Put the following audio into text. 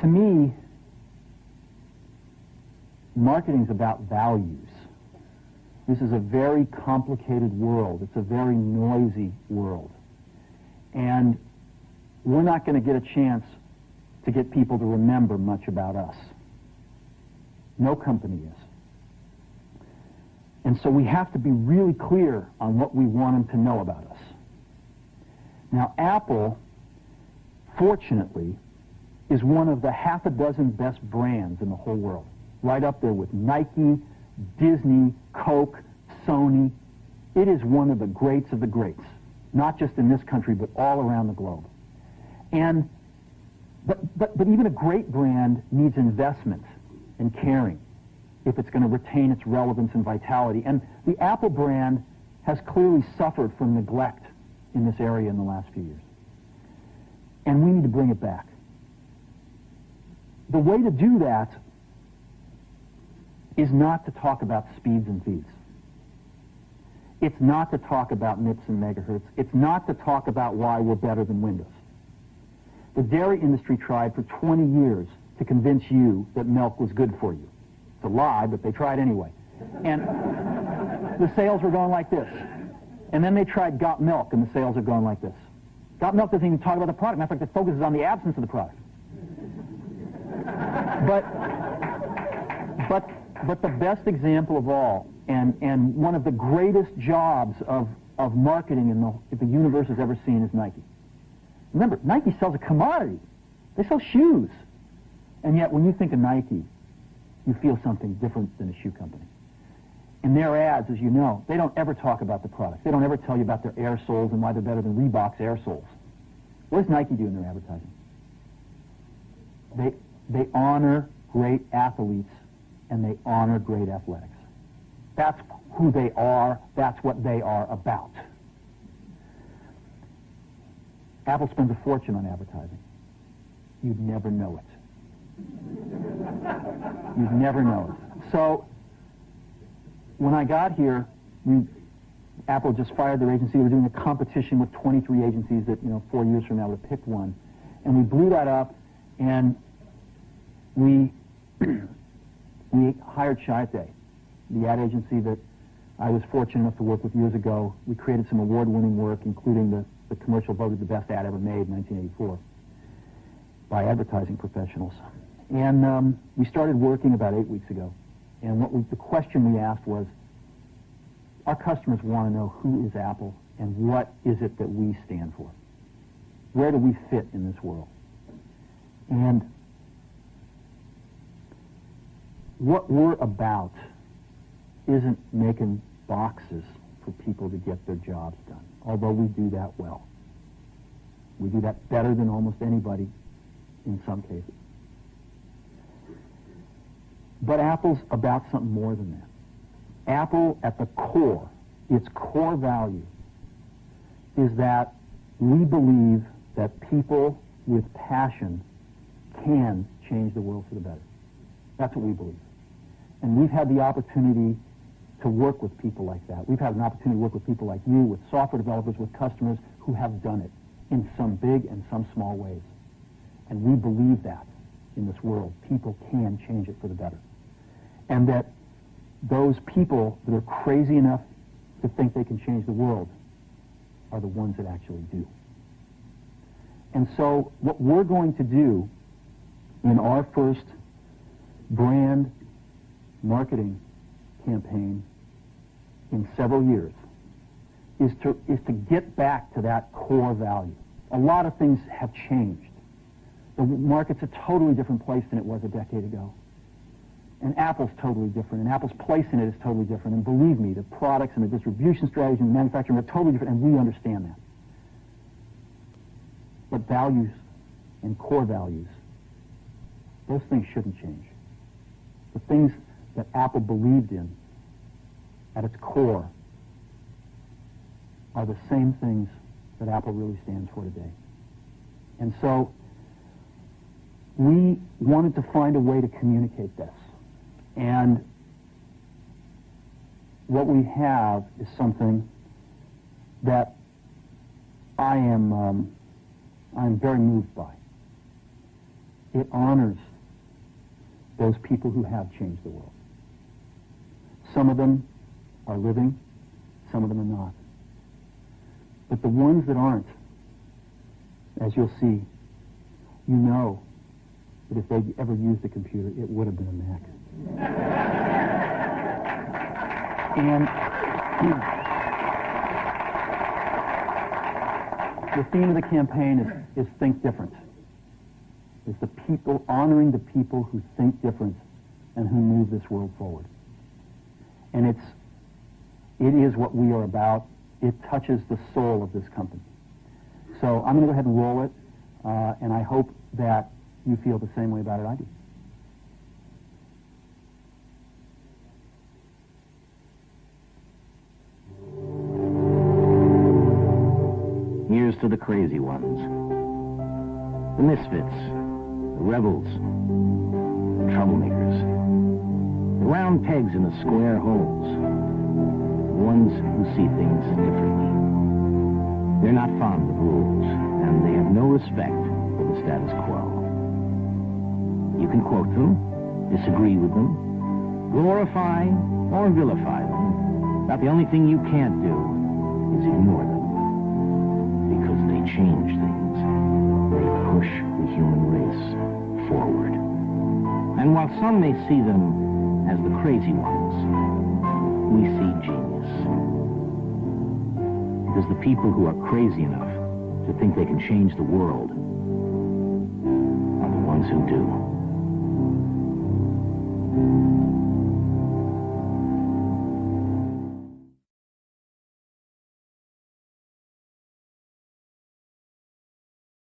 to me, marketing is about values. This is a very complicated world. It's a very noisy world. And we're not going to get a chance to get people to remember much about us. No company is. And so we have to be really clear on what we want them to know about us. Now, Apple, fortunately, is one of the half a dozen best brands in the whole world. Right up there with Nike, Disney, Coke, Sony. It is one of the greats of the greats, not just in this country, but all around the globe. And but even a great brand needs investment and caring if it's going to retain its relevance and vitality. And the Apple brand has clearly suffered from neglect in this area in the last few years. And we need to bring it back. The way to do that is not to talk about speeds and feeds. It's not to talk about MIPS and megahertz. It's not to talk about why we're better than Windows. The dairy industry tried for 20 years to convince you that milk was good for you. It's a lie, but they tried anyway. And the sales were going like this. And then they tried Got Milk, and the sales are going like this. Got Milk doesn't even talk about the product. Matter of fact, it focuses on the absence of the product. But the best example of all, and one of the greatest jobs of marketing the universe has ever seen is Nike. Remember, Nike sells a commodity. They sell shoes. And yet, when you think of Nike, you feel something different than a shoe company. In their ads, as you know, they don't ever talk about the product. They don't ever tell you about their air soles and why they're better than Reebok's air soles. What does Nike do in their advertising? They honor great athletes and they honor great athletics. That's who they are. That's what they are about. Apple spends a fortune on advertising. You'd never know it. You'd never know it. So, when I got here, Apple just fired their agency. We were doing a competition with 23 agencies that, 4 years from now would have picked one. And we blew that up, and we hired Chiat, the ad agency that I was fortunate enough to work with years ago. We created some award-winning work, including the commercial voted the best ad ever made in 1984 by advertising professionals. And we started working about 8 weeks ago. And the question we asked was, our customers want to know who is Apple and what is it that we stand for? Where do we fit in this world? And what we're about isn't making boxes for people to get their jobs done, although we do that well. We do that better than almost anybody in some cases. But Apple's about something more than that. Apple, at the core, its core value, is that we believe that people with passion can change the world for the better. That's what we believe. And we've had the opportunity to work with people like that. We've had an opportunity to work with people like you, with software developers, with customers who have done it in some big and some small ways. And we believe that in this world, people can change it for the better. And that those people that are crazy enough to think they can change the world are the ones that actually do. And so what we're going to do in our first brand marketing campaign in several years is to get back to that core value. A lot of things have changed. The market's a totally different place than it was a decade ago. And Apple's totally different, and Apple's place in it is totally different. And believe me, the products and the distribution strategy and the manufacturing are totally different, and we understand that. But values and core values, those things shouldn't change. The things that Apple believed in at its core are the same things that Apple really stands for today. And so we wanted to find a way to communicate this. And what we have is something that I'm very moved by. It honors those people who have changed the world. Some of them are living, some of them are not. But the ones that aren't, as you'll see, you know that if they'd ever used a computer, it would have been a Mac. And the theme of the campaign is think different. It's the people, honoring the people who think different and who move this world forward. And it is what we are about. It touches the soul of this company. So I'm going to go ahead and roll it, and I hope that you feel the same way about it I do. Here's to the crazy ones, the misfits, the rebels, the troublemakers, the round pegs in the square holes, the ones who see things differently. They're not fond of rules, and they have no respect for the status quo. You can quote them, disagree with them, glorify or vilify them, but the only thing you can't do is ignore them. Because they change things. They push the human race forward. And while some may see them as the crazy ones, we see genius. Because the people who are crazy enough to think they can change the world are the ones who do.